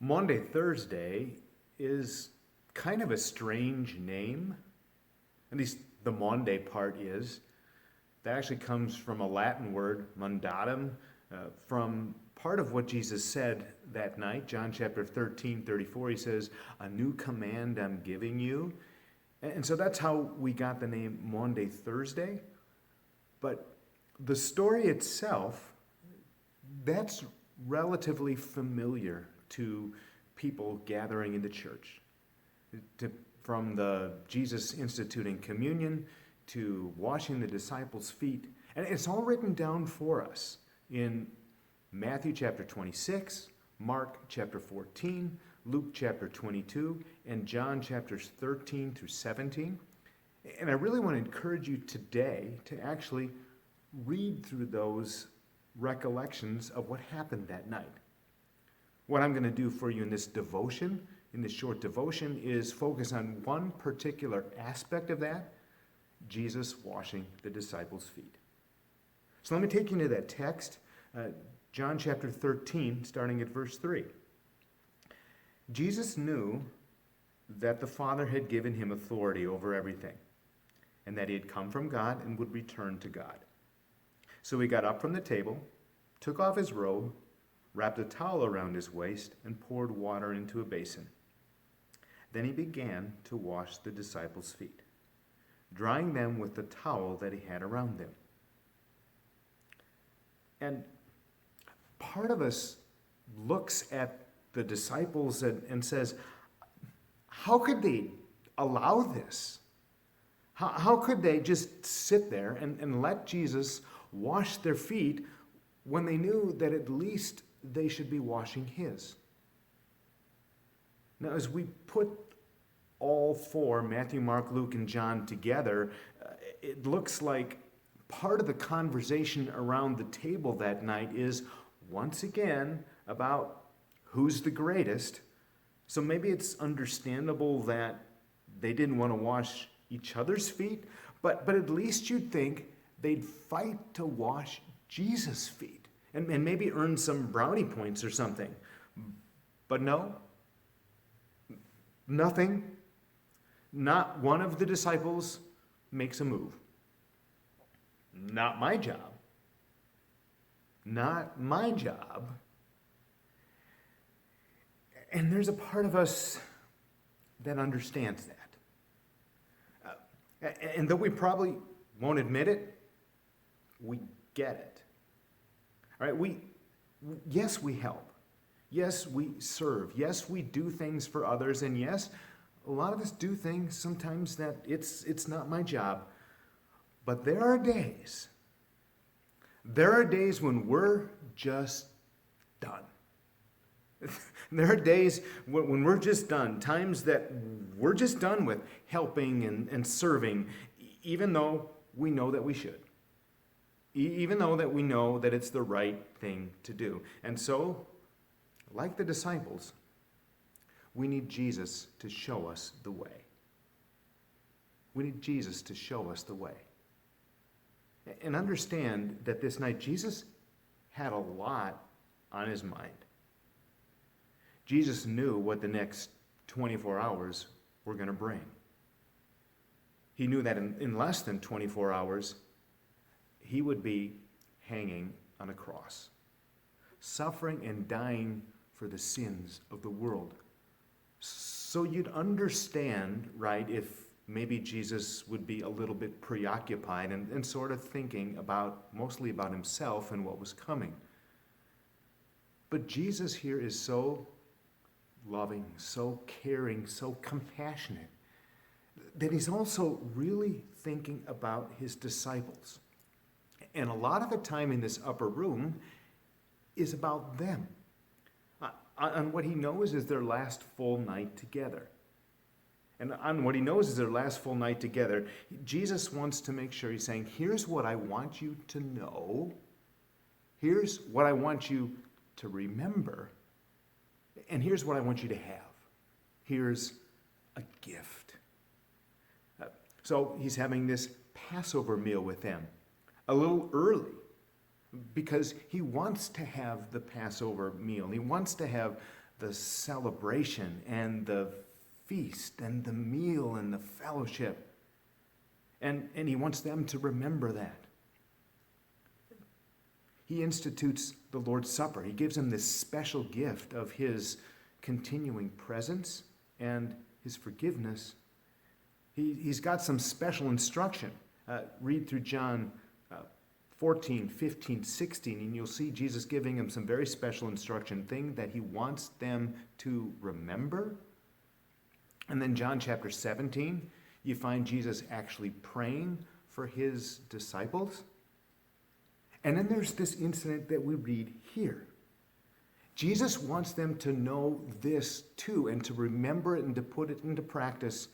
Maundy Thursday is kind of a strange name. At least the Maundy part is. That actually comes from a Latin word, mandatum, from part of what Jesus said that night. John chapter 13:34, he says, "A new command I'm giving you." And so that's how we got the name Maundy Thursday. But the story itself, that's relatively familiar to people gathering in the church. From the Jesus instituting communion to washing the disciples' feet. And it's all written down for us in Matthew chapter 26, Mark chapter 14, Luke chapter 22, and John chapters 13 through 17. And I really want to encourage you today to actually read through those recollections of what happened that night. What I'm going to do for you in this devotion, in this short devotion, is focus on one particular aspect of that, Jesus washing the disciples' feet. So let me take you into that text, John chapter 13, starting at verse 3. Jesus knew that the Father had given him authority over everything, and that he had come from God and would return to God. So he got up from the table, took off his robe, wrapped a towel around his waist, and poured water into a basin. Then he began to wash the disciples' feet, drying them with the towel that he had around them. And part of us looks at the disciples and says, how could they allow this? How could they just sit there and let Jesus wash their feet when they knew that at least they should be washing his? Now, as we put all four, Matthew, Mark, Luke, and John, together, it looks like part of the conversation around the table that night is, once again, about who's the greatest. So maybe it's understandable that they didn't want to wash each other's feet, but at least you'd think they'd fight to wash Jesus' feet and maybe earn some brownie points or something. But no, nothing. Not one of the disciples makes a move. Not my job. Not my job. And there's a part of us that understands that. And though we probably won't admit it, we get it. All right, yes, we help. Yes, we serve. Yes, we do things for others. And yes, a lot of us do things sometimes that it's not my job. But there are days when we're just done. There are days when we're just done, times that we're just done with helping and serving, even though we know that we should. Even though that we know that it's the right thing to do. And so, like the disciples, we need Jesus to show us the way. We need Jesus to show us the way. And understand that this night, Jesus had a lot on his mind. Jesus knew what the next 24 hours were going to bring. He knew that in less than 24 hours, he would be hanging on a cross, suffering and dying for the sins of the world. So you'd understand, right, if maybe Jesus would be a little bit preoccupied and sort of thinking mostly about himself and what was coming. But Jesus here is so loving, so caring, so compassionate, that he's also really thinking about his disciples. And a lot of the time in this upper room is about them, on what he knows is their last full night together. And on what he knows is their last full night together, Jesus wants to make sure he's saying, here's what I want you to know. Here's what I want you to remember. And here's what I want you to have. Here's a gift. So he's having this Passover meal with them a little early because he wants to have the Passover meal. He wants to have the celebration and the feast and the meal and the fellowship. And he wants them to remember that. He institutes the Lord's Supper. He gives them this special gift of his continuing presence and his forgiveness. He's got some special instruction. Read through John 14, 15, 16, and you'll see Jesus giving them some very special instruction, thing that he wants them to remember. And then John chapter 17, you find Jesus actually praying for his disciples. And then there's this incident that we read here. Jesus wants them to know this too, and to remember it and to put it into practice.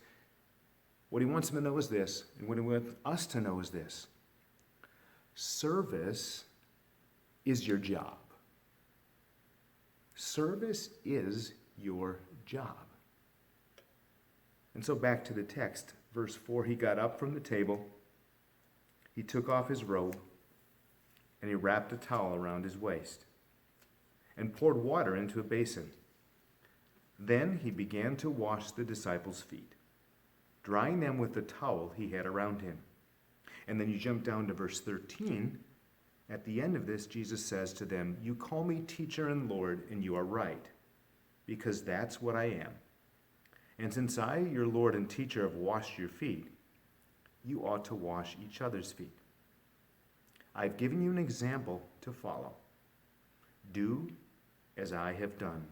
What he wants them to know is this, and what he wants us to know is this. Service is your job. Service is your job. And so back to the text, verse 4, he got up from the table, he took off his robe, and he wrapped a towel around his waist, and poured water into a basin. Then he began to wash the disciples' feet, drying them with the towel he had around him. And then you jump down to verse 13. At the end of this, Jesus says to them, "You call me teacher and Lord, and you are right, because that's what I am. And since I, your Lord and teacher, have washed your feet, you ought to wash each other's feet. I've given you an example to follow. Do as I have done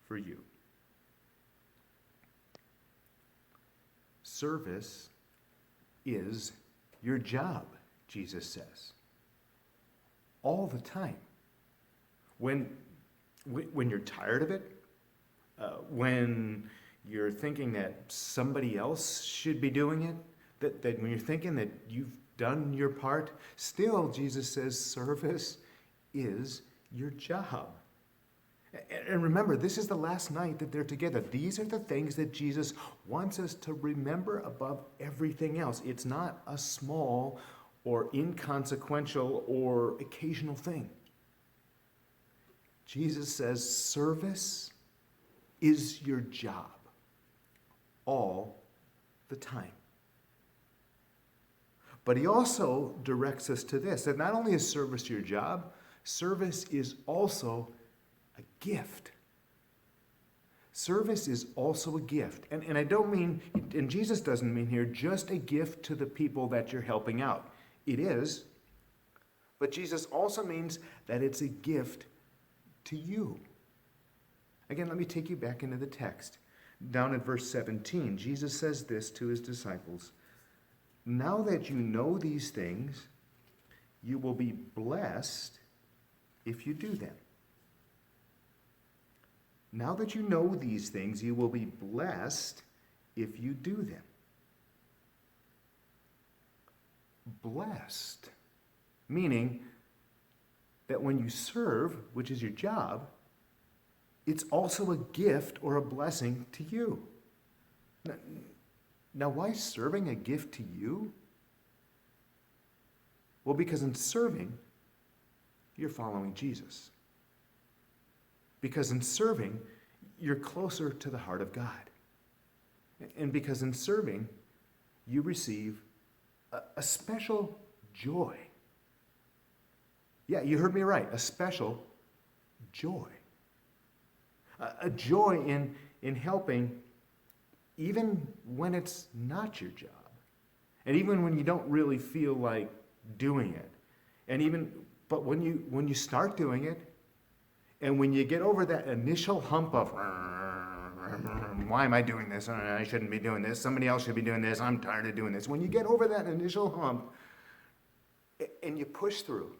for you." Service is your job, Jesus says. All the time. When you're tired of it, when you're thinking that somebody else should be doing it, that when you're thinking that you've done your part, still Jesus says service is your job. And remember, this is the last night that they're together. These are the things that Jesus wants us to remember above everything else. It's not a small or inconsequential or occasional thing. Jesus says service is your job all the time. But he also directs us to this, that not only is service your job, service is also a gift. Service is also a gift. And I don't mean, and Jesus doesn't mean here, just a gift to the people that you're helping out. It is. But Jesus also means that it's a gift to you. Again, let me take you back into the text. Down at verse 17, Jesus says this to his disciples. "Now that you know these things, you will be blessed if you do them." Now that you know these things, you will be blessed if you do them. Blessed, meaning that when you serve, which is your job, it's also a gift or a blessing to you. Now, why is serving a gift to you? Well, because in serving, you're following Jesus. Because in serving, you're closer to the heart of God. And because in serving, you receive a special joy. Yeah, you heard me right, a special joy. A joy in helping even when it's not your job. And even when you don't really feel like doing it. But when you start doing it, and when you get over that initial hump of, why am I doing this? I shouldn't be doing this. Somebody else should be doing this. I'm tired of doing this. When you get over that initial hump and you push through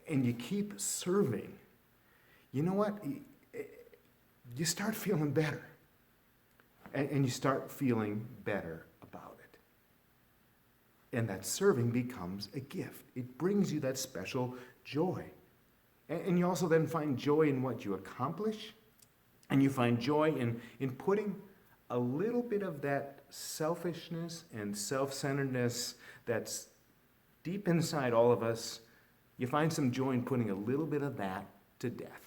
and you keep serving, you know what? You start feeling better. And you start feeling better about it. And that serving becomes a gift. It brings you that special joy. And you also then find joy in what you accomplish. And you find joy in putting a little bit of that selfishness and self-centeredness that's deep inside all of us. You find some joy in putting a little bit of that to death.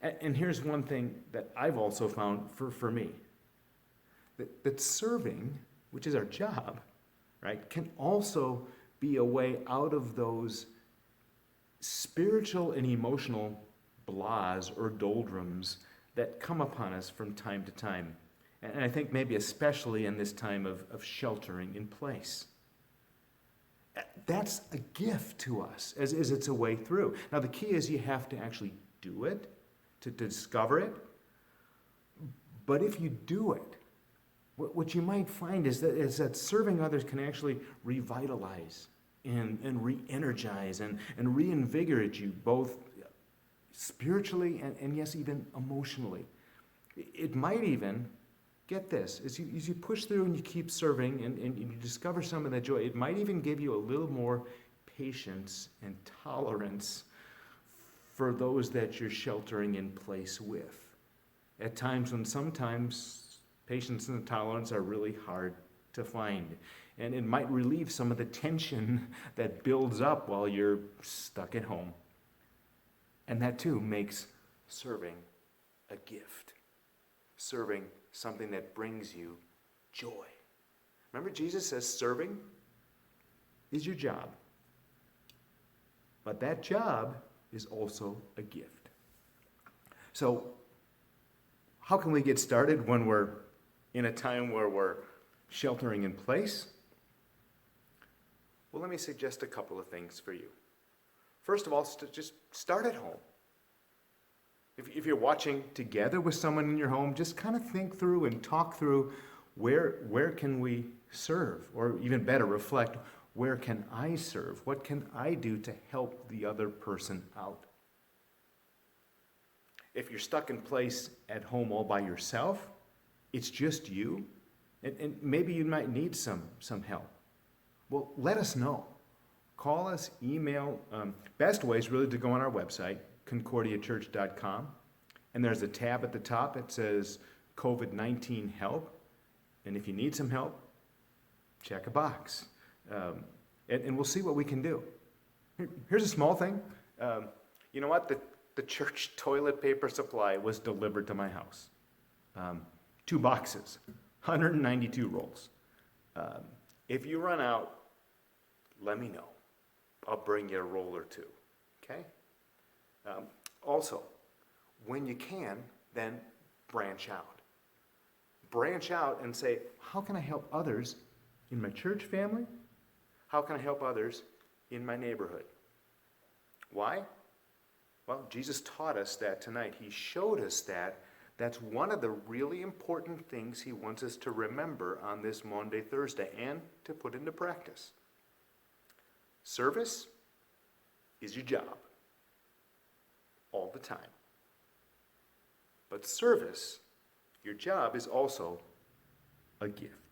And here's one thing that I've also found for me, that serving, which is our job, right, can also be a way out of those spiritual and emotional blahs or doldrums that come upon us from time to time. And I think maybe especially in this time of sheltering in place. That's a gift to us, as it's a way through. Now, the key is you have to actually do it, to discover it. But if you do it, what you might find is that serving others can actually revitalize and re-energize and reinvigorate you, both spiritually and yes, even emotionally. It might even, get this, as you push through and you keep serving and you discover some of that joy, it might even give you a little more patience and tolerance for those that you're sheltering in place with. At times when sometimes patience and tolerance are really hard to find. And it might relieve some of the tension that builds up while you're stuck at home. And that too makes serving a gift. Serving something that brings you joy. Remember, Jesus says serving is your job. But that job is also a gift. So, how can we get started when we're in a time where we're sheltering in place? Well, let me suggest a couple of things for you. First of all, just start at home. If you're watching together with someone in your home, just kind of think through and talk through where can we serve? Or even better, reflect, where can I serve? What can I do to help the other person out? If you're stuck in place at home all by yourself, it's just you, and maybe you might need some help. Well, let us know. Call us, email. Best way is really to go on our website, concordiachurch.com, and there's a tab at the top that says COVID-19 help, and if you need some help, check a box, and we'll see what we can do. Here's a small thing. You know what? The church toilet paper supply was delivered to my house. 2 boxes, 192 rolls. If you run out, let me know. I'll bring you a roll or 2, okay? Also, when you can, then branch out. Branch out and say, how can I help others in my church family? How can I help others in my neighborhood? Why? Well, Jesus taught us that tonight. He showed us that. That's one of the really important things he wants us to remember on this Maundy Thursday and to put into practice. Service is your job all the time. But service, your job, is also a gift.